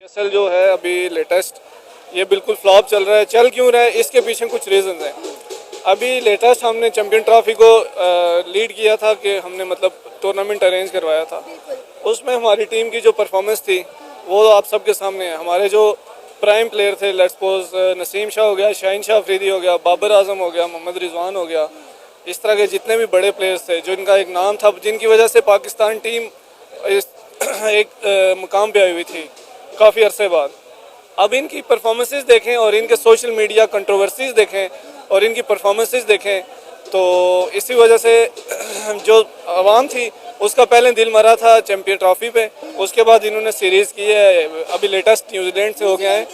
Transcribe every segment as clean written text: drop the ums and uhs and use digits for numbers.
PSL जो है अभी लेटेस्ट ये बिल्कुल फ्लॉप चल रहा है। चल क्यों रहा है, इसके पीछे कुछ रीज़न हैं। अभी लेटेस्ट हमने चैम्पियन ट्रॉफी को लीड किया था कि हमने मतलब टूर्नामेंट अरेंज करवाया था। उसमें हमारी टीम की जो परफॉर्मेंस थी वो आप सबके सामने है। हमारे जो प्राइम प्लेयर थे, लेट्स सपोज नसीम शाह हो गया, शाहीन शाह अफरीदी हो गया, बाबर आजम हो गया, मोहम्मद रिजवान हो गया, इस तरह के जितने भी बड़े प्लेयर्स थे जिनका एक नाम था, जिनकी वजह से पाकिस्तान टीम एक मुकाम पे आई हुई थी काफ़ी अरसे बाद। अब इनकी परफॉर्मेंसेस देखें और इनके सोशल मीडिया कंट्रोवर्सीज देखें और इनकी परफॉर्मेंसेस देखें तो इसी वजह से जो आवाम थी उसका पहले दिल मरा था चैम्पियन ट्रॉफी पे। उसके बाद इन्होंने सीरीज़ की है, अभी लेटेस्ट न्यूजीलैंड से हो गया है।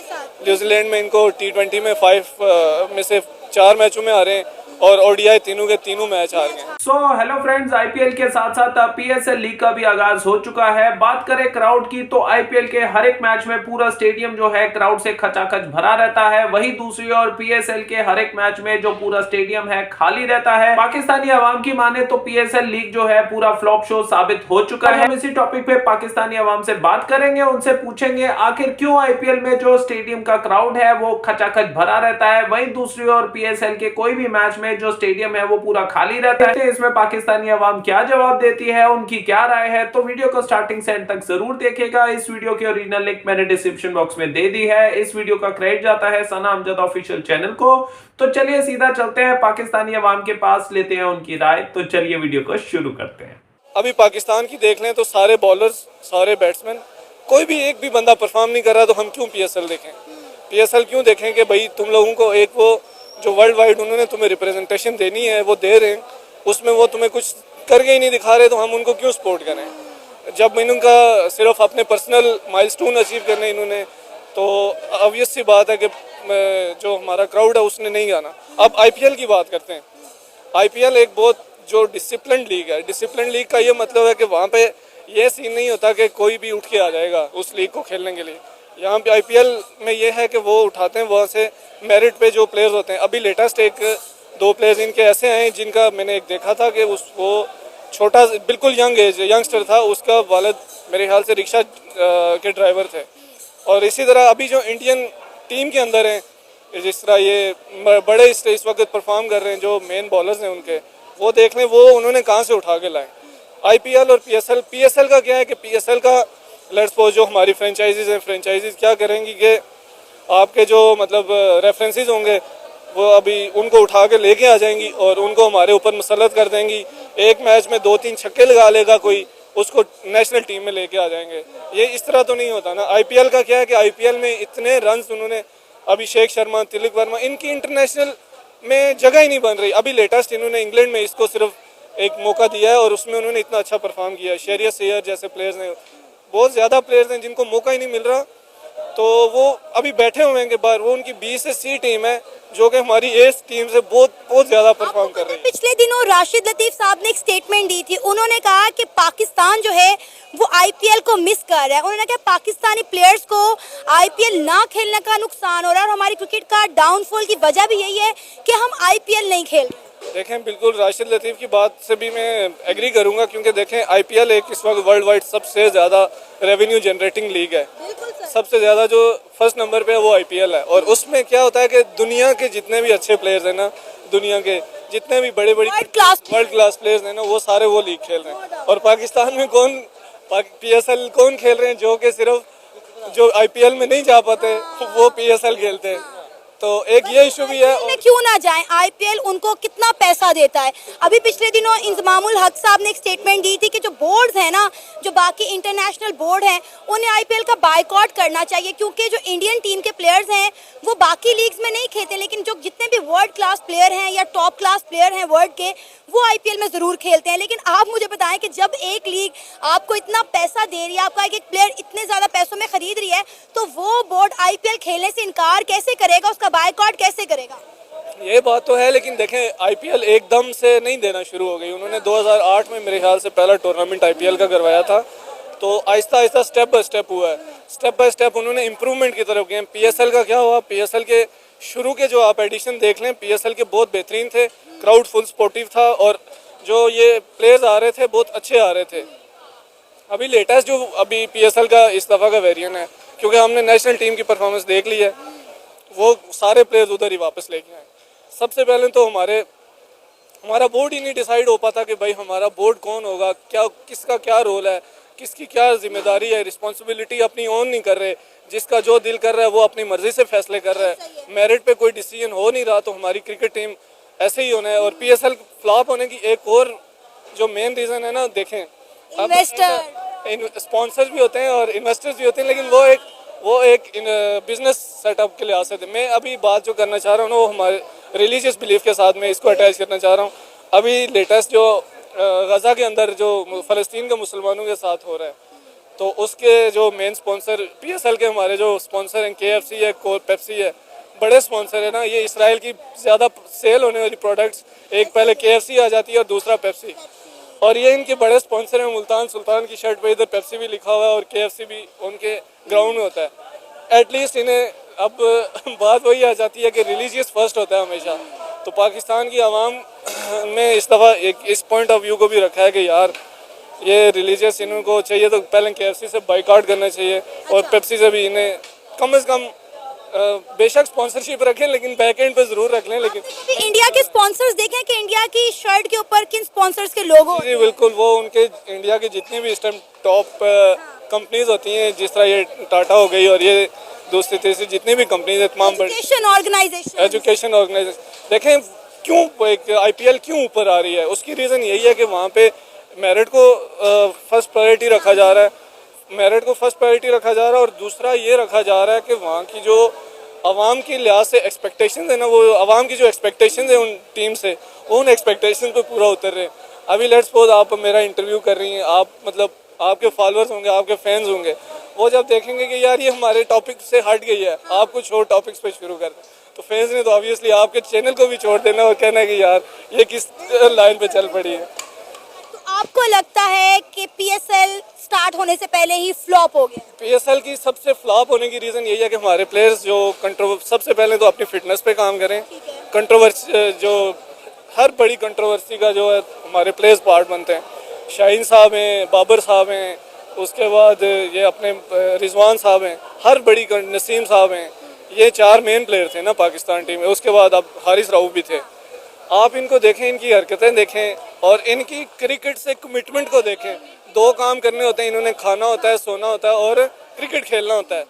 न्यूजीलैंड में इनको T20 में 5 में से 4 मैचों में हारे और ODI तीनों के तीनों मैच हार गए। हेलो फ्रेंड्स, आईपीएल के साथ साथ PSL लीग का भी आगाज हो चुका है। बात करें क्राउड की तो आईपीएल के हर एक मैच में पूरा स्टेडियम जो है क्राउड से खचाखच भरा रहता है। वहीं दूसरी ओर PSL के हर एक मैच में जो पूरा स्टेडियम है खाली रहता है। पाकिस्तानी आवाम की माने तो PSL लीग जो है पूरा फ्लॉप शो साबित हो चुका है। हम इसी टॉपिक पे पाकिस्तानी आवाम से बात करेंगे, उनसे पूछेंगे आखिर क्यों आईपीएल में जो स्टेडियम का क्राउड है वो खचाखच भरा रहता है, वहीं दूसरी ओर PSL के कोई भी मैच में जो स्टेडियम है वो पूरा खाली रहता है। इसमें पाकिस्तानी आवाम क्या जवाब देती है, उनकी क्या राय है, तो वीडियो को स्टार्टिंग से एंड तक जरूर देखिएगा। इस वीडियो की ओरिजिनल लिंक मैंने डिस्क्रिप्शन बॉक्स में दे दी है। इस वीडियो का क्रेडिट जाता है सना अमजद ऑफिशियल चैनल को। तो चलिए सीधा चलते हैं पाकिस्तानी आवाम के पास, लेते हैं उनकी राय। तो चलिए वीडियो को शुरू करते हैं। अभी पाकिस्तान की देख लें तो सारे बॉलर्स, सारे बैट्समैन, कोई भी एक भी बंदा परफॉर्म नहीं कर रहा, तो हम क्यों PSL देखें? PSL क्यों देखें कि भाई तुम लोगों को एक वो जो वर्ल्ड वाइड उन्होंने तुम्हें रिप्रेजेंटेशन देनी है वो दे रहे हैं, उसमें वो तुम्हें कुछ करके ही नहीं दिखा रहे, तो हम उनको क्यों सपोर्ट करें? जब इनका सिर्फ अपने पर्सनल माइलस्टोन अचीव करने इन्होंने, तो ऑब्वियस सी बात है कि जो हमारा क्राउड है उसने नहीं गाना। अब IPL की बात करते हैं। IPL एक बहुत जो डिसिप्लिन लीग है। डिसिप्लिन लीग का ये मतलब है कि वहाँ पे ये सीन नहीं होता कि कोई भी उठ के आ जाएगा उस लीग को खेलने के लिए। यहाँ पे IPL में ये है कि वो उठाते हैं वहाँ से मेरिट पे जो प्लेयर्स होते हैं। अभी लेटेस्ट 1-2 प्लेयर्स इनके ऐसे हैं जिनका मैंने एक देखा था कि वो छोटा बिल्कुल यंगस्टर था, उसका वालिद मेरे ख्याल से रिक्शा के ड्राइवर थे। और इसी तरह अभी जो इंडियन टीम के अंदर हैं, जिस तरह ये बड़े इस वक्त परफॉर्म कर रहे हैं जो मेन बॉलर्स हैं उनके, वो देख लें वो उन्होंने कहाँ से उठा के लाए। IPL और PSL का क्या है कि PSL का लेट्स सपोज जो हमारी फ्रेंचाइजीज हैं, फ्रेंचाइजीज क्या करेंगी कि आपके जो मतलब रेफरेंसेस होंगे वो अभी उनको उठा के लेके आ जाएंगी और उनको हमारे ऊपर मुसल्लत कर देंगी। एक मैच में 2-3 छक्के लगा लेगा कोई, उसको नेशनल टीम में लेके आ जाएंगे। ये इस तरह तो नहीं होता ना। IPL का क्या है कि IPL में इतने रन्स उन्होंने, अभिषेक शर्मा, तिलक वर्मा, इनकी इंटरनेशनल में जगह ही नहीं बन रही। अभी लेटेस्ट इन्होंने इंग्लैंड में इसको सिर्फ एक मौका दिया है और उसमें उन्होंने इतना अच्छा परफॉर्म किया है। शेरियस अय्यर जैसे प्लेयर्स हैं, बहुत ज़्यादा प्लेयर्स हैं जिनको मौका ही नहीं मिल रहा, तो वो अभी बैठे हुए हैं कि बाहर। वो उनकी B से C टीम है जो कि हमारी A टीम से बहुत ज़्यादा परफॉर्म कर रही है। पिछले दिनों राशिद लतीफ़ साहब ने एक स्टेटमेंट दी थी। उन्होंने कहा कि पाकिस्तान जो है वो IPL को मिस कर रहा है। उन्होंने कहा पाकिस्तानी प्लेयर्स को IPL ना खेलने का नुकसान हो रहा है और हमारी क्रिकेट का डाउनफॉल की वजह भी यही है कि हम IPL नहीं खेल। देखें, बिल्कुल राशिद लतीफ़ की बात से भी मैं एग्री करूंगा, क्योंकि देखें IPL एक इस वक्त वर्ल्ड वाइड सबसे ज़्यादा रेवेन्यू जनरेटिंग लीग है। सबसे ज़्यादा जो फर्स्ट नंबर पे है वो IPL है। और उसमें क्या होता है कि दुनिया के जितने भी अच्छे प्लेयर्स हैं ना, दुनिया के जितने भी बड़े वर्ल्ड क्लास प्लेयर्स हैं ना, वो सारे वो लीग खेल रहे हैं। और पाकिस्तान में PSL कौन खेल रहे हैं? जो कि सिर्फ जो IPL में नहीं जा पाते वो PSL खेलते हैं। तो एक ये इशू भी है। और क्यों ना जाएं, IPL उनको कितना पैसा देता है। अभी पिछले दिनों इंजमामुल हक साहब ने एक स्टेटमेंट दी थी कि जो बोर्ड्स हैं ना, जो बाकी इंटरनेशनल बोर्ड हैं, उन्हें IPL का बायकॉट करना चाहिए, क्योंकि जो इंडियन टीम के प्लेयर्स हैं वो बाकी लीग्स में नहीं खेलते, लेकिन जो जितने भी वर्ल्ड क्लास प्लेयर हैं या टॉप क्लास प्लेयर हैं वर्ल्ड के, वो IPL में ज़रूर खेलते हैं। लेकिन आप मुझे बताएं कि जब एक लीग आपको इतना पैसा दे रही है, आपका एक प्लेयर इतने ज़्यादा पैसों में खरीद रही है, तो वो बोर्ड IPL खेलने से इनकार कैसे करेगा, उसका बायकॉट कैसे करेगा? ये बात तो है, लेकिन देखें IPL एकदम से नहीं देना शुरू हो गई। उन्होंने 2008 में मेरे ख्याल से पहला टूर्नामेंट IPL का करवाया था, तो Aahista Aahista step by step हुआ है। स्टेप बाय स्टेप उन्होंने इम्प्रूवमेंट की तरफ गए। PSL का क्या हुआ? PSL के शुरू के जो आप एडिशन देख लें, PSL के बहुत बेहतरीन थे, क्राउड फुल सपोर्टिव था और जो ये प्लेयर्स आ रहे थे बहुत अच्छे आ रहे थे। अभी लेटेस्ट जो अभी PSL का इस दफ़ा का वेरिएंट है क्योंकि हमने नेशनल टीम की परफॉर्मेंस देख ली है, वो सारे प्लेयर्स उधर ही वापस लेके आए। सबसे पहले तो हमारा बोर्ड ही नहीं डिसाइड हो पाता कि भाई हमारा बोर्ड कौन होगा, क्या किसका क्या रोल है, किसकी क्या जिम्मेदारी है, रिस्पॉन्सिबिलिटी अपनी ऑन नहीं कर रहे। जिसका जो दिल कर रहा है वो अपनी मर्जी से फैसले कर रहा है। मेरिट पे कोई डिसीजन हो नहीं रहा, तो हमारी क्रिकेट टीम ऐसे ही होना है। और पीएसएल फ्लॉप होने की एक और जो मेन रीज़न है ना, देखें स्पॉन्सर्स भी होते हैं और इन्वेस्टर्स भी होते हैं, लेकिन वो एक बिजनेस सेटअप के लिहाज से थे। मैं अभी बात जो करना चाह रहा हूँ ना, वो हमारे रिलीजियस बिलीफ के साथ में इसको अटैच करना चाह रहा हूँ। अभी लेटेस्ट जो गज़ा के अंदर जो फ़लस्तीन के मुसलमानों के साथ हो रहा है, तो उसके जो मेन स्पॉन्सर पीएसएल के हमारे जो स्पॉन्सर हैं, केएफसी है, पेप्सी है, बड़े स्पॉन्सर है ना। ये इसराइल की ज़्यादा सेल होने वाली प्रोडक्ट्स, एक पहले केएफसी आ जाती है और दूसरा पेप्सी, और ये इनके बड़े स्पॉन्सर हैं। मुल्तान सुल्तान की शर्ट पे इधर पेप्सी भी लिखा हुआ है और केएफसी भी उनके ग्राउंड में होता है। एटलीस्ट इन्हें अब बात वही आ जाती है कि रिलीजियस फर्स्ट होता है हमेशा। तो पाकिस्तान की आवाम में इस दफ़ा एक इस पॉइंट ऑफ व्यू को भी रखा है कि यार ये रिलीजियस इनको चाहिए तो पहले केएफसी से बाइकआउट करना चाहिए, और पेप्सी से भी इन्हें कम से कम बेशक स्पॉन्सरशिप रखें, लेकिन बैक एंड पे जरूर रख लें। लेकिन इंडिया के स्पॉन्सर्स देखें कि इंडिया की शर्ट के ऊपर किन स्पॉन्सर्स के लोगो। जी बिल्कुल, वो उनके इंडिया की जितनी भी इस टाइम टॉप कंपनीज होती हैं, जिस तरह ये टाटा हो गई और ये दूसरी तीसरी जितनी भी कंपनीज है, तमाम एजुकेशन ऑर्गेनाइजेशन देखें क्यों एक आईपीएल क्यों ऊपर आ रही है। उसकी रीज़न यही है कि वहाँ पे मेरिट को फर्स्ट प्रायोरिटी रखा जा रहा है, और दूसरा ये रखा जा रहा है कि वहाँ की जो आवाम की लिहाज से एक्सपेक्टेशंस है ना, वो आवाम की जो एक्सपेक्टेशंस है उन टीम से, वो उन एक्सपेक्टेशंस पे पूरा उतर रहे हैं। अभी लेट्स सपोज आप मेरा इंटरव्यू कर रही हैं, आप मतलब आपके फॉलोअर्स होंगे, आपके फैंस होंगे, वो जब देखेंगे कि यार ये हमारे टॉपिक से हट गई है, आप कुछ और टॉपिक्स पे शुरू कर दें, तो फैंस ने तो ऑब्वियसली आपके चैनल को भी छोड़ देना और कहना है कि यार ये किस लाइन पे चल पड़ी है। तो आपको लगता है कि पीएसएल स्टार्ट होने से पहले ही फ्लॉप हो गया? पीएसएल की सबसे फ्लॉप होने की रीज़न यही है कि हमारे प्लेयर्स जो सबसे पहले तो अपनी फिटनेस पे काम करें। कंट्रोवर्सी जो हर बड़ी कंट्रोवर्सी का जो है हमारे प्लेयर्स पार्ट बनते हैं। शाहीन साहब हैं, बाबर साहब हैं, उसके बाद ये अपने रिजवान साहब हैं, हर बड़ी नसीम साहब हैं, ये 4 मेन प्लेयर थे ना पाकिस्तान टीम में। उसके बाद अब हारिस राऊफ भी थे। आप इनको देखें, इनकी हरकतें देखें और इनकी क्रिकेट से कमिटमेंट को देखें। 2 काम करने होते हैं, इन्होंने खाना होता है, सोना होता है और क्रिकेट खेलना होता है।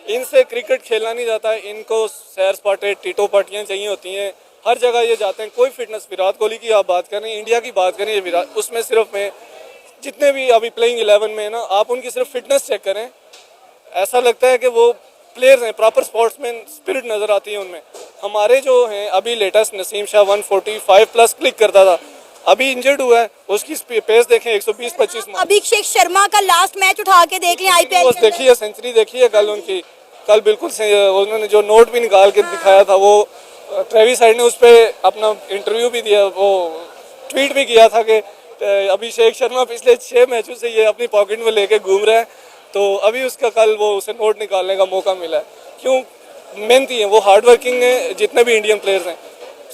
इनसे क्रिकेट खेला नहीं जाता है। इनको सैर सपाटे टीटो पार्टियाँ चाहिए होती हैं, हर जगह ये जाते हैं। कोई फिटनेस, विराट कोहली की आप बात करें, इंडिया की बात करें, ये विराट, उसमें सिर्फ में जितने भी अभी प्लेइंग 11 में है ना, आप उनकी सिर्फ फिटनेस चेक करें, ऐसा लगता है कि वो प्लेयर्स हैं, प्रॉपर स्पोर्ट्समैन स्पिरिट नज़र आती है उनमें। हमारे जो हैं अभी latest Naseem Shah 145 plus click करता था, अभी इंजर्ड हुआ है, उसकी पेस देखें 120-25। अभिषेक शर्मा का लास्ट मैच उठा के देख लें आईपीएल, देखी है, सेंचुरी देखी है कल उनकी। कल बिल्कुल उन्होंने जो नोट भी निकाल के दिखाया था, वो ट्रेविस साइड ने उस पर अपना इंटरव्यू भी दिया, वो ट्वीट भी किया था कि अभिषेक शर्मा पिछले 6 मैचों से ये अपनी पॉकेट में लेके घूम रहा है, तो अभी उसका कल वो उसे नोट निकालने का मौका मिला है। क्यों? मेहनती है वो, हार्ड वर्किंग है। जितने भी इंडियन प्लेयर्स हैं,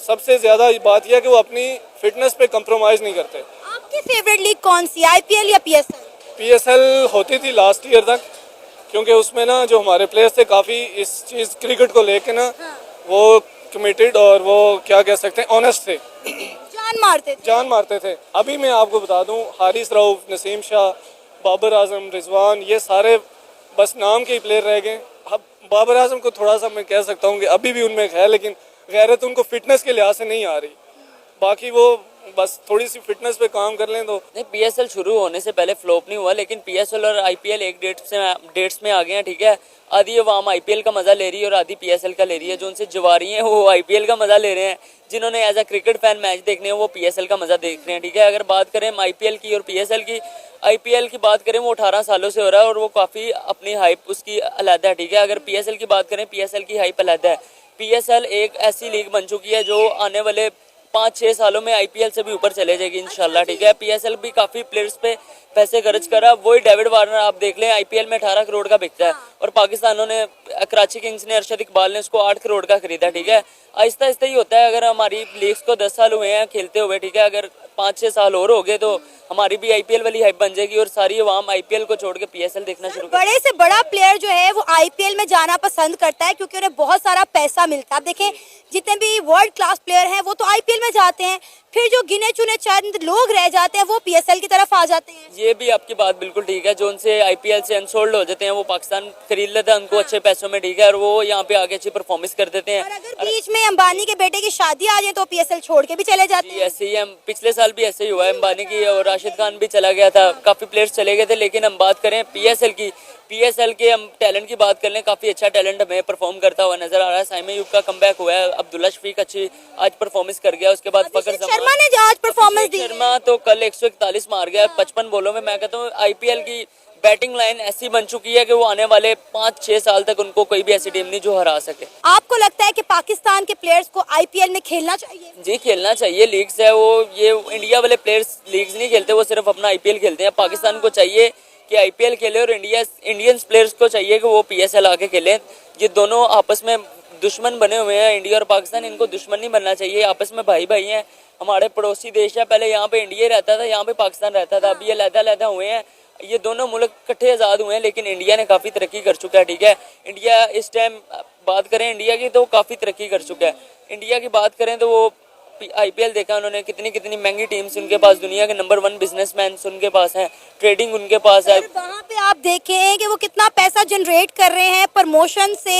सबसे ज़्यादा बात यह है कि वो अपनी फिटनेस पे कंप्रोमाइज़ नहीं करते। आपकी फेवरेट लीग कौन सी, आईपीएल या पीएसएल? पीएसएल होती थी लास्ट ईयर तक, क्योंकि उसमें ना जो हमारे प्लेयर्स थे काफ़ी इस चीज़ क्रिकेट को लेके ना वो कमिटेड और वो क्या कह सकते हैं, ऑनेस्ट थे, जान मारते थे। अभी मैं आपको बता दूं, हारिस राऊफ, नसीम शाह, बाबर आजम, रिजवान, ये सारे बस नाम के ही प्लेयर रह गए। अब बाबर आजम को थोड़ा सा मैं कह सकता हूँ कि अभी भी उनमें है, लेकिन गैरत उनको फिटनेस के लिहाज से नहीं आ रही। बाकी वो बस थोड़ी सी फिटनेस पे काम कर लें तो। नहीं, पीएसएल शुरू होने से पहले फ्लॉप नहीं हुआ, लेकिन पीएसएल और आईपीएल एक डेट्स में आ गए हैं, ठीक है। आधी अवाम आईपीएल का मजा ले रही है और आधी पीएसएल का ले रही है। जो उनसे जवारी हैं वो आईपीएल का मजा ले रहे हैं, जिन्होंने as a cricket fan match देखने हैं वो पीएसएल का मजा देख रहे हैं, ठीक है। अगर बात करें आईपीएल की और पीएसएल की, आईपीएल की बात करें वो 18 सालों से हो रहा है और वो काफ़ी अपनी हाइप उसकी अलग है, ठीक है। अगर पीएसएल की बात करें, पीएसएल की हाइप अलग है। पीएसएल एक ऐसी लीग बन चुकी है जो आने वाले 5-6 सालों में आईपीएल से भी ऊपर चले जाएगी इंशाल्लाह, ठीक है। पीएसएल भी काफ़ी प्लेयर्स पे पैसे खर्च करा। वही डेविड वार्नर आप देख लें, आईपीएल में 18 करोड़ का बिकता है और पाकिस्तानों ने, कराची किंग्स ने, अरशद इकबाल ने उसको 8 करोड़ का खरीदा, ठीक है। आहिस्ता आहिस्ता ही होता है। अगर हमारी लीग्स को 10 साल हुए हैं खेलते हुए, ठीक है, अगर 5-6 साल और हो गए तो हमारी भी आईपीएल वाली हाइप बन जाएगी और सारी आवाम आईपीएल को छोड़ के पीएसएल देखना शुरू कर। बड़े से बड़ा प्लेयर जो है वो आईपीएल में जाना पसंद करता है क्योंकि उन्हें बहुत सारा पैसा मिलता है। आप देखें जितने भी वर्ल्ड क्लास प्लेयर हैं वो तो आईपीएल में जाते हैं, फिर जो गिने चुने चंद लोग रह जाते हैं वो पीएसएल की तरफ आ जाते हैं। ये भी आपकी बात बिल्कुल ठीक है, जो उनसे आईपीएल से अनसोल्ड हो जाते हैं वो पाकिस्तान खरीद लेता है उनको अच्छे पैसों में, ठीक है, और वो यहाँ पे आगे अच्छी परफॉर्मेंस कर देते और हैं। अगर बीच में अंबानी के बेटे की शादी आ जाए तो पीएसएल छोड़ के भी चले जाते हैं। ऐसे ही हम पिछले साल भी ऐसे ही हुआ है, अंबानी की और राशिद खान भी चला गया था, काफी प्लेयर्स चले गए थे। लेकिन हम बात करें पीएसएल की, पीएसएल के हम टैलेंट की बात कर लें, काफी अच्छा टैलेंट हमें परफॉर्म करता हुआ नजर आ रहा है। साइम अयूब का कमबैक हुआ है, अब्दुल्ला शफीक अच्छी आज परफॉर्मेंस कर गया, उसके बाद फकर शर्मा ने जो आज परफॉर्मेंस दी, शर्मा तो कल 141 मार गया 55 बॉलों में। मैं कहता हूँ आईपीएल की बैटिंग लाइन ऐसी बन चुकी है कि वो आने वाले 5-6 साल तक उनको कोई भी ऐसी टीम नहीं जो हरा सके। आपको लगता है कि पाकिस्तान के प्लेयर्स को आईपीएल में खेलना चाहिए? जी खेलना चाहिए, लीग्स है वो, ये इंडिया वाले प्लेयर्स लीग्स नहीं खेलते, वो सिर्फ अपना आईपीएल खेलते हैं। पाकिस्तान को चाहिए कि आईपीएल खेले और इंडियन प्लेयर्स को चाहिए कि वो पीएसएल आके खेलें। ये दोनों आपस में दुश्मन बने हुए हैं, इंडिया और पाकिस्तान, इनको दुश्मन नहीं बनना चाहिए, आपस में भाई भाई हैं। हमारे पड़ोसी देश है, पहले यहाँ पे इंडिया रहता था, यहाँ पे पाकिस्तान रहता था, अभी ये लहदा हुए हैं। ये दोनों मुल्क इकट्ठे आज़ाद हुए हैं, लेकिन इंडिया ने काफ़ी तरक्की कर चुका है, ठीक है। इंडिया इस टाइम बात करें इंडिया की तो काफ़ी तरक्की कर चुका है। इंडिया की बात करें तो वो आईपीएल देखा उन्होंने, कितनी कितनी महंगी टीम्स उनके पास, दुनिया के नंबर 1 बिजनेसमैन उनके पास हैं, ट्रेडिंग उनके पास है। वहाँ पे आप देखें कि वो कितना पैसा जनरेट कर रहे हैं, प्रमोशन से,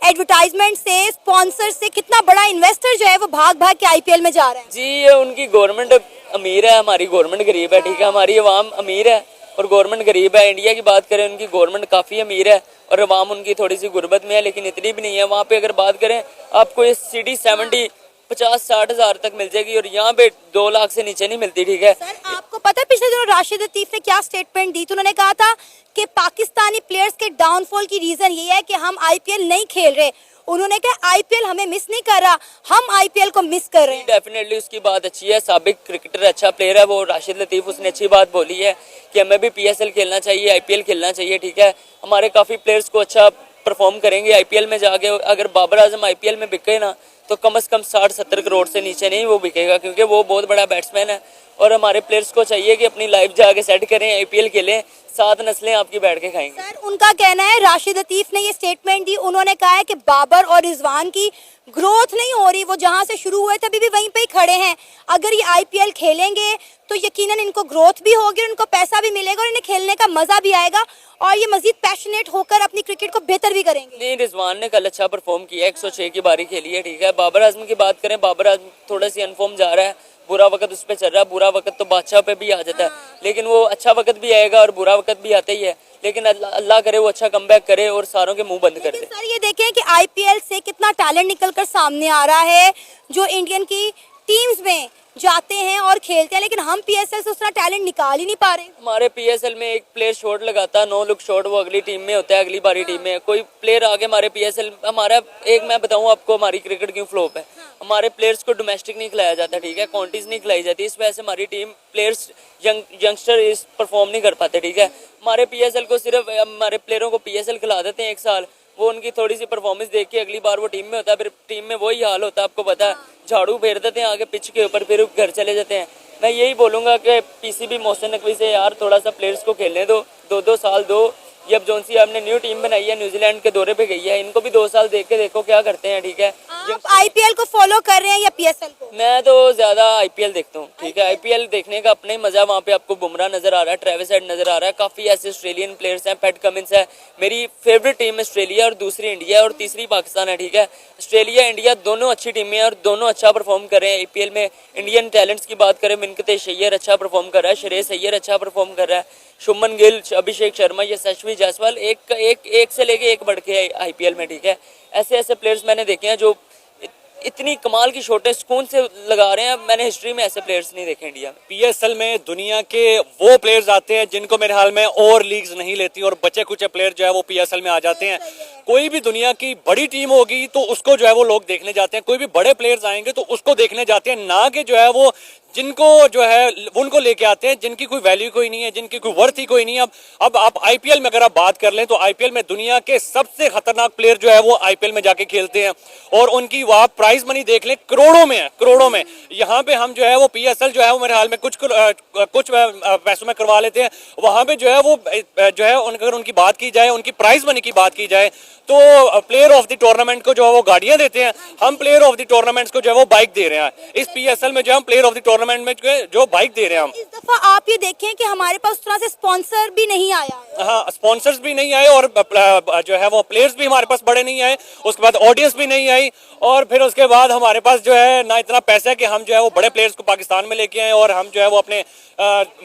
एडवर्टाइजमेंट से, स्पॉन्सर से, कितना बड़ा इन्वेस्टर जो है वो भाग भाग के आईपीएल में जा रहे हैं। जी ये उनकी गवर्नमेंट अमीर है, हमारी गवर्नमेंट गरीब है, ठीक है, हमारी अवाम अमीर है और गवर्नमेंट गरीब है। इंडिया की बात करें उनकी गवर्नमेंट काफ़ी अमीर है और अवाम उनकी थोड़ी सी गुर्बत में है, लेकिन इतनी भी नहीं है। वहाँ पे अगर बात करें आपको ये CD 70 50-60 हज़ार तक मिल जाएगी और यहाँ पे 2 लाख से नीचे नहीं मिलती, ठीक है। सर आपको पता है पिछले दिनों राशिद लतीफ ने क्या स्टेटमेंट दी थी? उन्होंने कहा था कि पाकिस्तानी प्लेयर्स के डाउनफॉल की रीजन ये है कि हम आईपीएल नहीं खेल रहे। उन्होंने कहा आईपीएल हमें मिस नहीं कर रहा, हम आईपीएल को मिस कर रहे हैं। डेफिनेटली उसकी बात अच्छी है, साबिक क्रिकेटर अच्छा प्लेयर है वो राशिद लतीफ, उसने अच्छी बात बोली है कि हमें भी पीएसएल खेलना चाहिए, आईपीएल खेलना चाहिए, ठीक है। हमारे काफ़ी प्लेयर्स को अच्छा परफॉर्म करेंगे आईपीएल में जाके। अगर बाबर आजम आईपीएल में बिके ना तो कम से कम 60-70 करोड़ से नीचे नहीं वो बिकेगा, क्योंकि वो बहुत बड़ा बैट्समैन है। और हमारे प्लेयर्स को चाहिए कि अपनी लाइफ जाके सेट करें, आईपीएल खेलें, 7 नस्लें आपकी बैठ के खाएंगे। सर उनका कहना है, राशिद लतीफ ने ये स्टेटमेंट दी, उन्होंने कहा है कि बाबर और रिजवान की ग्रोथ नहीं हो रही, वो जहां से शुरू हुए थे अभी भी वहीं पे ही खड़े हैं। अगर ये आईपीएल खेलेंगे तो यकीनन इनको ग्रोथ भी होगी, उनको पैसा भी मिलेगा और इन्हें खेलने का मजा भी आएगा और ये मजीद पैशनेट होकर अपनी क्रिकेट को बेहतर भी करेंगे। नहीं, रिजवान ने कल अच्छा परफॉर्म किया, 106 की बारी खेली है, ठीक है। बाबर आजम की बात करें, बाबर आजम थोड़ा सी अनफॉर्म जा रहा है, बुरा वक्त उस पर चल रहा है। बुरा वक्त तो बादशाह पे भी आ जाता है, लेकिन वो अच्छा वक्त भी आएगा और बुरा वक्त भी आता ही है। लेकिन अल्लाह करे वो अच्छा कमबैक करे और सारों के मुंह बंद कर दे। सर ये देखें कि आईपीएल से कितना टैलेंट निकलकर सामने आ रहा है जो इंडियन की टीम्स में जाते हैं और खेलते हैं, लेकिन हम पीएसएल से उतना टैलेंट निकाल ही नहीं पा रहे। हमारे पीएसएल में एक प्लेयर शॉट लगाता है, 9 लुक शॉट, वो अगली टीम में होता है, अगली बारी टीम में कोई प्लेयर आगे हमारे पीएसएल हमारा एक मैं बताऊं आपको हमारी क्रिकेट क्यों फ्लॉप है। हमारे प्लेयर्स को डोमेस्टिक नहीं खिलाया जाता, ठीक है, क्वांटिटीज नहीं खिलाई जाती, इस वजह से हमारी टीम प्लेयर्स यंगस्टर इस परफॉर्म नहीं कर पाते, ठीक है। हमारे पीएसएल को सिर्फ हमारे प्लेयरों को पीएसएल खिला देते हैं 1 साल, वो उनकी थोड़ी सी परफॉर्मेंस देख के अगली बार वो टीम में होता है, फिर टीम में वही हाल होता है, आपको पता है, झाड़ू फेर देते हैं आगे पिच के ऊपर, फिर घर चले जाते हैं। मैं यही बोलूंगा कि पीसीबी मोहसिन नकवी से यार थोड़ा सा प्लेयर्स को खेलने दो, 2-2 साल दो। ये अब जोन सी आपने न्यू टीम बनाई है, न्यूजीलैंड के दौरे पे गई है, इनको भी 2 साल देख के देखो क्या करते हैं, ठीक है। आप आईपीएल को फॉलो कर रहे हैं या पीएसएल को? मैं तो ज्यादा आईपीएल देखता हूँ, ठीक है। आईपीएल देखने का अपना ही मजा, वहाँ पे आपको बुमराह नजर आ रहा है, ट्रेविस हेड नजर आ रहा है, काफी ऐसे ऑस्ट्रेलियन प्लेयर्स हैं, पैट कमिंस है। मेरी फेवरेट टीम ऑस्ट्रेलिया और दूसरी इंडिया और तीसरी पाकिस्तान है, ठीक है। ऑस्ट्रेलिया इंडिया दोनों अच्छी टीमें हैं और दोनों अच्छा परफॉर्म कर रहे हैं आईपीएल में। इंडियन टैलेंट्स की बात करें, मिनकत अय्यर अच्छा परफॉर्म कर रहा है, श्रेयस अय्यर अच्छा परफॉर्म कर रहा है, शुभमन गिल, अभिषेक शर्मा, यशस्वी जायसवाल एक से लेके एक बढ़ के आईपीएल में, ठीक है। ऐसे ऐसे प्लेयर्स मैंने देखे हैं जो इतनी कमाल की शॉटें सुकून से लगा रहे हैं, मैंने हिस्ट्री में ऐसे प्लेयर्स नहीं देखे इंडिया में। पीएसएल में दुनिया के वो प्लेयर्स आते हैं जिनको मेरे ख्याल में और लीग्स नहीं लेती और बचे कुछ प्लेयर जो है वो पीएसएल में आ जाते हैं। कोई भी दुनिया की बड़ी टीम होगी तो उसको जो है वो लोग देखने जाते हैं, कोई भी बड़े प्लेयर्स आएंगे तो उसको देखने जाते हैं, ना कि जो है वो जिनको जो है उनको लेके आते हैं, जिनकी कोई वैल्यू कोई नहीं है, जिनकी कोई वर्थ ही कोई नहीं है। अब आप आईपीएल में अगर आप बात कर लें तो आईपीएल में दुनिया के सबसे खतरनाक प्लेयर जो है वो आईपीएल में जाके खेलते हैं और उनकी वहाँ प्राइज मनी देख लें करोड़ों में है, करोड़ों में। यहाँ पे हम जो है वो पीएसएल जो है वो मेरे हाल में कुछ पैसों में करवा लेते हैं। वहाँ पे जो है वो जो है अगर उनकी बात की जाए, उनकी प्राइज मनी की बात की जाए तो प्लेयर ऑफ द टूर्नामेंट को जो है वो गाड़ियां देते हैं, हम प्लेयर ऑफ द टूर्नामेंट्स को जो है वो बाइक दे रहे हैं। इस पीएसएल में जो हम प्लेयर ऑफ द टूर्नामेंट में जो बाइक दे रहे हैं हम। इस दफा आप ये देखें कि हमारे पास उस तरह से स्पॉन्सर भी नहीं आया है। हाँ, स्पॉन्सर्स भी नहीं आए और जो है वो प्लेयर्स भी हमारे पास बड़े नहीं आए, उसके बाद ऑडियंस भी नहीं आई और फिर उसके बाद हमारे पास जो है ना इतना पैसा है कि हम जो है वो बड़े प्लेयर्स को पाकिस्तान में लेके आए और हम जो है वो अपने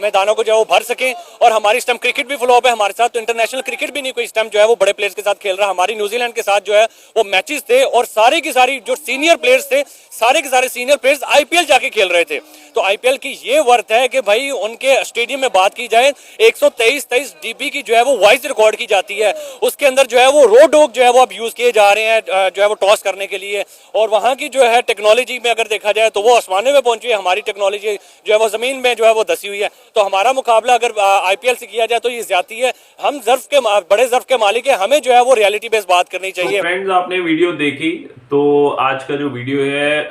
मैदानों को जो है वो भर सकें। और हमारी इस टाइम क्रिकेट भी फ्लॉप है हमारे साथ, तो इंटरनेशनल क्रिकेट भी नहीं कोई इस टाइम जो है वो बड़े प्लेयर्स के साथ खेल रहा। हमारी न्यूजीलैंड के साथ जो है वो मैचेस थे और सारे की सारी जो सीनियर प्लेयर्स थे, सारे के सारे सीनियर प्लेयर्स आईपीएल जाके खेल रहे थे। तो आईपीएल की ये वर्थ है कि भाई उनके स्टेडियम में बात की जाए 123 डीबी की जो है वो वॉइस रिकॉर्ड की जाती है, उसके अंदर जो है वो रोड डॉग जो है वो अब यूज किए जा रहे हैं जो है वो टॉस करने के लिए। और वहाँ की जो है टेक्नोलॉजी में अगर देखा जाए तो वो आसमानों में पहुंची है, हमारी टेक्नोलॉजी जो है वो जमीन में जो है वो धसी हुई है। तो हमारा मुकाबला अगर आईपीएल से किया जाए तो ये ज्यादती है। हम बड़े ज़र्फ के मालिक है, हमें जो है वो रियलिटी बेस्ड बात करनी चाहिए। फ्रेंड्स, आपने वीडियो देखी, तो आज का जो वीडियो है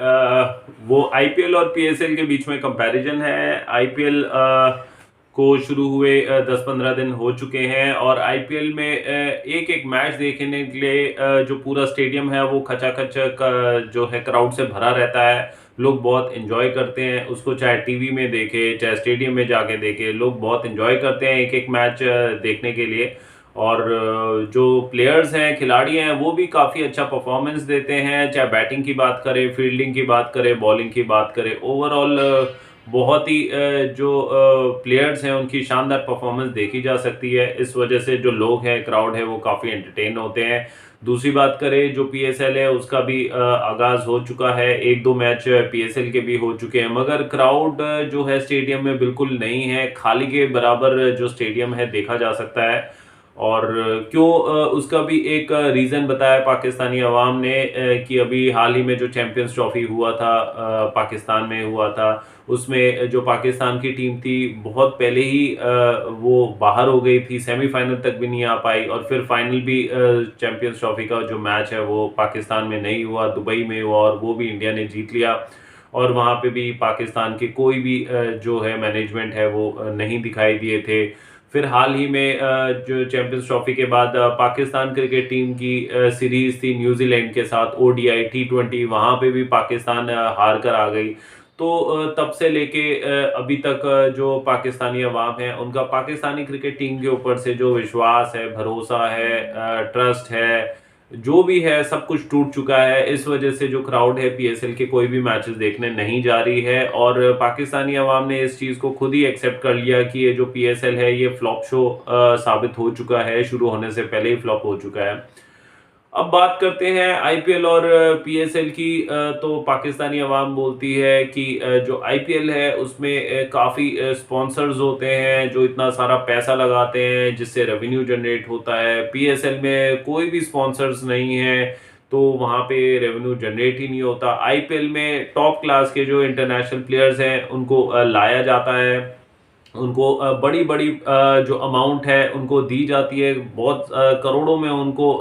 वो आईपीएल और पीएसएल के बीच में कंपैरिजन है। आईपीएल को शुरू हुए 10-15 दिन हो चुके हैं और आईपीएल में एक एक मैच देखने के लिए जो पूरा स्टेडियम है वो खचाखच जो है क्राउड से भरा रहता है। लोग बहुत एंजॉय करते हैं उसको, चाहे टीवी में देखे चाहे स्टेडियम में जाके देखे, लोग बहुत एंजॉय करते हैं एक एक मैच देखने के लिए। और जो प्लेयर्स हैं, खिलाड़ी हैं, वो भी काफ़ी अच्छा परफॉर्मेंस देते हैं, चाहे बैटिंग की बात करें, फील्डिंग की बात करें, बॉलिंग की बात करें। ओवरऑल बहुत ही जो प्लेयर्स हैं उनकी शानदार परफॉर्मेंस देखी जा सकती है। इस वजह से जो लोग हैं, क्राउड है, वो काफ़ी एंटरटेन होते हैं। दूसरी बात करें जो पीएसएल है उसका भी आगाज़ हो चुका है, 1-2 मैच पीएसएल के भी हो चुके हैं, मगर क्राउड जो है स्टेडियम में बिल्कुल नहीं है, खाली के बराबर जो स्टेडियम है देखा जा सकता है। और क्यों, उसका भी एक रीज़न बताया पाकिस्तानी अवाम ने कि अभी हाल ही में जो चैंपियंस ट्रॉफी हुआ था पाकिस्तान में हुआ था, उसमें जो पाकिस्तान की टीम थी बहुत पहले ही वो बाहर हो गई थी, सेमीफाइनल तक भी नहीं आ पाई और फिर फाइनल भी चैंपियंस ट्रॉफी का जो मैच है वो पाकिस्तान में नहीं हुआ, दुबई में हुआ और वो भी इंडिया ने जीत लिया। और वहाँ पे भी पाकिस्तान के कोई भी जो है मैनेजमेंट है वो नहीं दिखाई दिए थे। फिर हाल ही में जो चैंपियंस ट्रॉफी के बाद पाकिस्तान क्रिकेट टीम की सीरीज थी न्यूजीलैंड के साथ, ओडीआई T20, वहाँ पे भी पाकिस्तान हार कर आ गई। तो तब से लेके अभी तक जो पाकिस्तानी अवाम है उनका पाकिस्तानी क्रिकेट टीम के ऊपर से जो विश्वास है, भरोसा है, ट्रस्ट है, जो भी है, सब कुछ टूट चुका है। इस वजह से जो क्राउड है पीएसएल के कोई भी मैचेस देखने नहीं जा रही है और पाकिस्तानी अवाम ने इस चीज़ को खुद ही एक्सेप्ट कर लिया कि ये जो पीएसएल है ये फ्लॉप शो साबित हो चुका है, शुरू होने से पहले ही फ्लॉप हो चुका है। अब बात करते हैं आईपीएल और पीएसएल की। तो पाकिस्तानी अवाम बोलती है कि जो आईपीएल है उसमें काफ़ी स्पॉन्सर्स होते हैं जो इतना सारा पैसा लगाते हैं जिससे रेवेन्यू जनरेट होता है। पीएसएल में कोई भी स्पॉन्सर्स नहीं है तो वहाँ पे रेवेन्यू जनरेट ही नहीं होता। आईपीएल में टॉप क्लास के जो इंटरनेशनल प्लेयर्स हैं उनको लाया जाता है, उनको बड़ी बड़ी जो अमाउंट है उनको दी जाती है, बहुत करोड़ों में उनको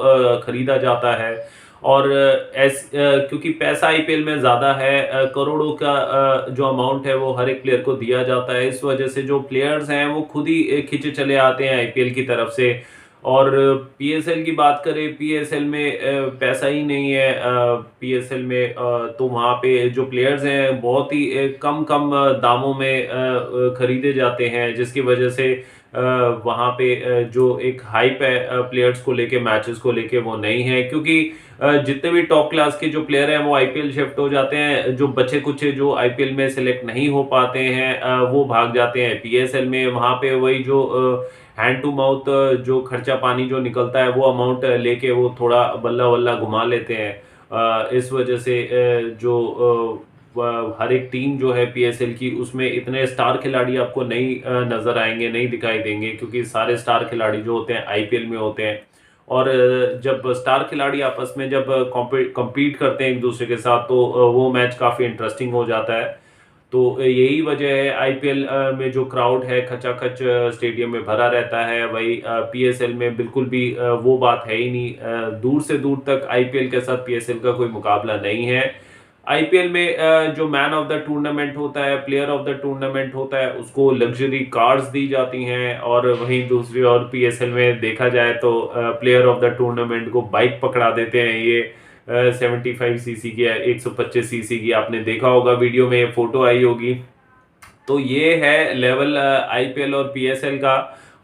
खरीदा जाता है। और क्योंकि पैसा आईपीएल में ज़्यादा है, करोड़ों का जो अमाउंट है वो हर एक प्लेयर को दिया जाता है। इस वजह से जो प्लेयर्स हैं वो खुद ही खिंचे चले आते हैं आईपीएल की तरफ से। और पीएसएल की बात करें, पीएसएल में पैसा ही नहीं है। पीएसएल में तो वहाँ पे जो प्लेयर्स हैं बहुत ही कम दामों में खरीदे जाते हैं, जिसकी वजह से वहाँ पे जो एक हाइप है प्लेयर्स को लेके, मैचेस को लेके, वो नहीं है। क्योंकि जितने भी टॉप क्लास के जो प्लेयर हैं वो आईपीएल शिफ्ट हो जाते हैं, जो बचे कुछ जो आईपीएल में सिलेक्ट नहीं हो पाते हैं वो भाग जाते हैं पीएसएल में। वहाँ पे वही जो हैंड टू माउथ जो खर्चा पानी जो निकलता है वो अमाउंट लेके वो थोड़ा बल्ला वल्ला घुमा लेते हैं। इस वजह से जो हर एक टीम जो है पीएसएल की उसमें इतने स्टार खिलाड़ी आपको नहीं नज़र आएंगे, नहीं दिखाई देंगे, क्योंकि सारे स्टार खिलाड़ी जो होते हैं आईपीएल में होते हैं। और जब स्टार खिलाड़ी आपस में जब कम्पीट करते हैं एक दूसरे के साथ तो वो मैच काफ़ी इंटरेस्टिंग हो जाता है। तो यही वजह है आईपीएल में जो क्राउड है खचाखच स्टेडियम में भरा रहता है। वही पीएसएल में बिल्कुल भी वो बात है ही नहीं। दूर से दूर तक आईपीएल के साथ पीएसएल का कोई मुकाबला नहीं है। आईपीएल में जो मैन ऑफ द टूर्नामेंट होता है, प्लेयर ऑफ द टूर्नामेंट होता है, उसको लग्जरी कार्स दी जाती हैं। और वहीं दूसरी ओर पीएसएल में देखा जाए तो प्लेयर ऑफ द टूर्नामेंट को बाइक पकड़ा देते हैं। ये 75 सीसी की है, 125 सीसी की, आपने देखा होगा वीडियो में, फोटो आई होगी। तो ये है लेवल आईपीएल और पीएसएल का।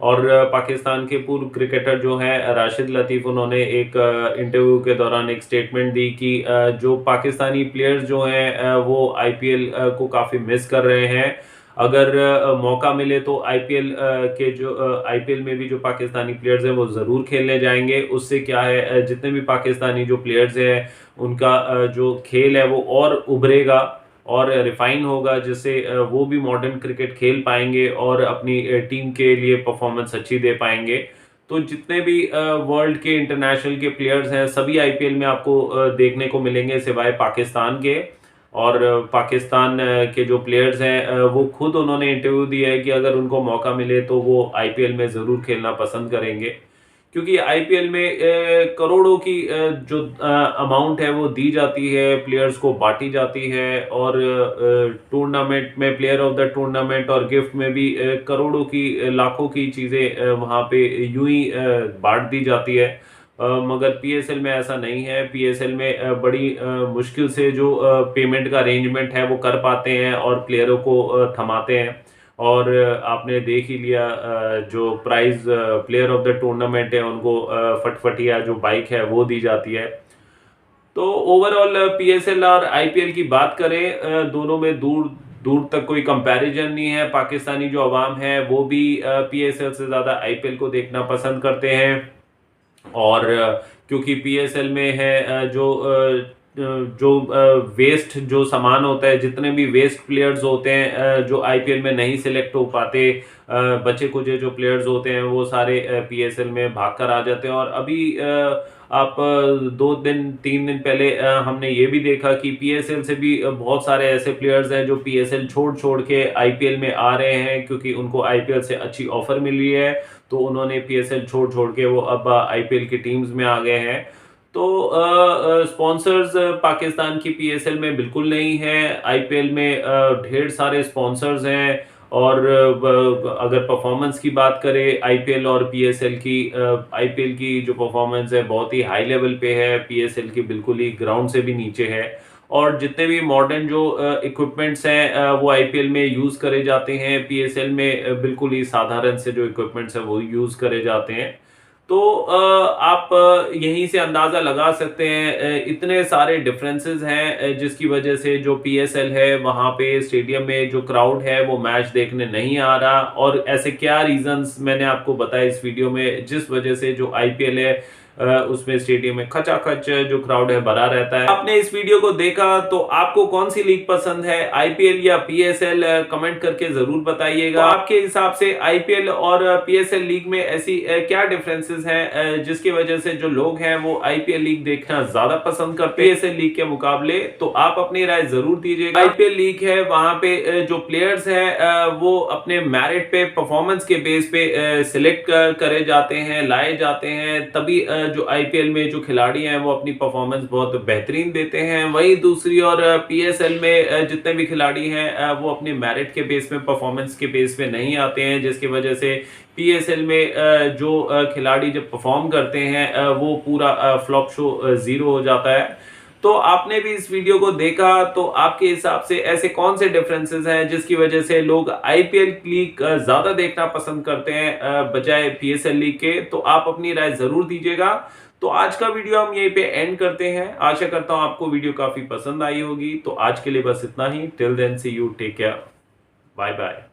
और पाकिस्तान के पूर्व क्रिकेटर जो हैं राशिद लतीफ़, उन्होंने एक इंटरव्यू के दौरान एक स्टेटमेंट दी कि जो पाकिस्तानी प्लेयर्स जो हैं वो आईपीएल को काफ़ी मिस कर रहे हैं। अगर मौका मिले तो आईपीएल में भी जो पाकिस्तानी प्लेयर्स हैं वो ज़रूर खेलने जाएंगे। उससे क्या है, जितने भी पाकिस्तानी जो प्लेयर्स हैं उनका जो खेल है वो और उभरेगा और रिफाइन होगा, जिससे वो भी मॉडर्न क्रिकेट खेल पाएंगे और अपनी टीम के लिए परफॉर्मेंस अच्छी दे पाएंगे। तो जितने भी वर्ल्ड के इंटरनेशनल के प्लेयर्स हैं सभी आईपीएल में आपको देखने को मिलेंगे सिवाय पाकिस्तान के। और पाकिस्तान के जो प्लेयर्स हैं वो खुद उन्होंने इंटरव्यू दिया है कि अगर उनको मौका मिले तो वो आईपीएल में ज़रूर खेलना पसंद करेंगे, क्योंकि आईपीएल में करोड़ों की जो अमाउंट है वो दी जाती है, प्लेयर्स को बांटी जाती है। और टूर्नामेंट में प्लेयर ऑफ द टूर्नामेंट और गिफ्ट में भी करोड़ों की लाखों की चीज़ें वहाँ पे यूं ही बांट दी जाती है। मगर पीएसएल में ऐसा नहीं है। पीएसएल में बड़ी मुश्किल से जो पेमेंट का अरेंजमेंट है वो कर पाते हैं और प्लेयरों को थमाते हैं। और आपने देख ही लिया जो prize player of the tournament है उनको फटफटिया जो बाइक है वो दी जाती है। तो ओवरऑल पीएसएल और आईपीएल की बात करें, दोनों में दूर दूर तक कोई कंपैरिजन नहीं है। पाकिस्तानी जो अवाम है वो भी पीएसएल से ज़्यादा आईपीएल को देखना पसंद करते हैं। और क्योंकि पीएसएल में है जो वेस्ट जो सामान होता है, जितने भी वेस्ट प्लेयर्स होते हैं जो आईपीएल में नहीं सिलेक्ट हो पाते, बचे कुछ जो प्लेयर्स होते हैं वो सारे पीएसएल में भागकर आ जाते हैं। और अभी आप 2-3 दिन पहले हमने ये भी देखा कि पीएसएल से भी बहुत सारे ऐसे प्लेयर्स हैं जो पीएसएल छोड़ के आईपीएल में आ रहे हैं, क्योंकि उनको आईपीएल से अच्छी ऑफर मिल रही है। तो उन्होंने पीएसएल छोड़ के वो अब आईपीएल की टीम्स में आ गए हैं। तो स्पॉन्सर्स पाकिस्तान की पीएसएल में बिल्कुल नहीं है। आईपीएल में ढेर सारे स्पॉन्सर्स हैं। और अगर परफॉर्मेंस की बात करें आईपीएल और पीएसएल की, आईपीएल की जो परफॉर्मेंस है बहुत ही हाई लेवल पे है, पीएसएल की बिल्कुल ही ग्राउंड से भी नीचे है। और जितने भी मॉडर्न जो इक्विपमेंट्स हैं वो आईपीएल में यूज़ करे जाते हैं, पीएसएल में बिल्कुल ही साधारण से जो इक्विपमेंट्स हैं वो यूज़ करे जाते हैं। तो आप यहीं से अंदाज़ा लगा सकते हैं इतने सारे डिफरेंसेस हैं जिसकी वजह से जो पीएसएल है वहाँ पे स्टेडियम में जो क्राउड है वो मैच देखने नहीं आ रहा। और ऐसे क्या रीजंस मैंने आपको बताया इस वीडियो में, जिस वजह से जो आईपीएल है उसमें स्टेडियम में खचाखच जो क्राउड है भरा रहता है। आपने इस वीडियो को देखा तो आपको कौन सी लीग पसंद है, आईपीएल या पीएसएल, कमेंट करके जरूर बताइएगा। तो आपके हिसाब से आईपीएल और पीएसएल लीग में ऐसी क्या डिफरेंसेस हैं जिसकी वजह से जो लोग हैं वो आईपीएल लीग देखना ज्यादा पसंद करते हैं पीएसएल लीग के मुकाबले? तो आप अपनी राय जरूर दीजिएगा। आईपीएल लीग है वहां पे जो प्लेयर्स हैं वो अपने मेरिट पे, परफॉर्मेंस के बेस पे सिलेक्ट करे जाते हैं, लाए जाते हैं, तभी जो आईपीएल में जो खिलाड़ी हैं वो अपनी परफॉर्मेंस बहुत बेहतरीन देते हैं। वहीं दूसरी और पीएसएल में जितने भी खिलाड़ी हैं वो अपने मेरिट के बेस में, परफॉर्मेंस के बेस पे नहीं आते हैं, जिसकी वजह से पीएसएल में जो खिलाड़ी जब परफॉर्म करते हैं वो पूरा फ्लॉप शो जीरो हो जाता है। तो आपने भी इस वीडियो को देखा तो आपके हिसाब से ऐसे कौन से डिफरेंसेस हैं जिसकी वजह से लोग आईपीएल लीग ज्यादा देखना पसंद करते हैं बजाय पीएसएल लीग के? तो आप अपनी राय जरूर दीजिएगा। तो आज का वीडियो हम यहीं पे एंड करते हैं। आशा करता हूं आपको वीडियो काफी पसंद आई होगी। तो आज के लिए बस इतना ही। Till then see you, take care, bye bye.